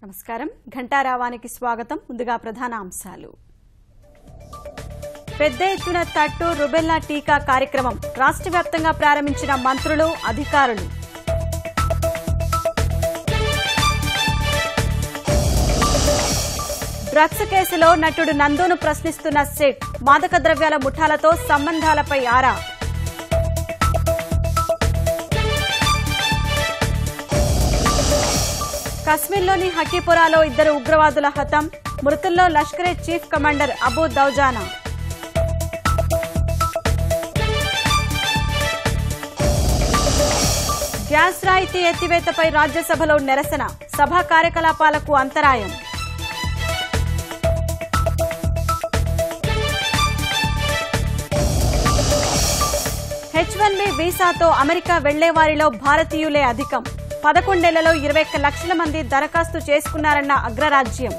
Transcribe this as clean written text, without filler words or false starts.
నమస్కారం ఘంటారావానికి స్వాగతం. ముందుగా ప్రధాన అంశాలు. పెద్ద ఎత్తున తట్టు రుబెల్లా టీకా కార్యక్రమం రాష్ట్ర వ్యాప్తంగా ప్రారంభించిన మంత్రులు, అధికారులు. డ్రగ్స్ కేసులో నటుడు నందూను ప్రశ్నిస్తున్న సిట్, మాదక ద్రవ్యాల ముఠాలతో సంబంధాలపై ఆరా. కశ్మీర్లోని హకీపురాలో 2 ఉగ్రవాదుల హతం, మృతుల్లో Lashkar e chief commander Abu Dujana. Gas రాయితీ ఎత్తివేతపై రాజ్యసభలో నిరసన, సభా కార్యకలాపాలకు అంతరాయం. H1B వీసాతో అమెరికా వెళ్లేవారిలో భారతీయులే అధికం. 11 ఏళ్లలో 21 లక్షల మంది దరఖాస్తు చేసుకున్నారన్న అగ్రరాజ్యం.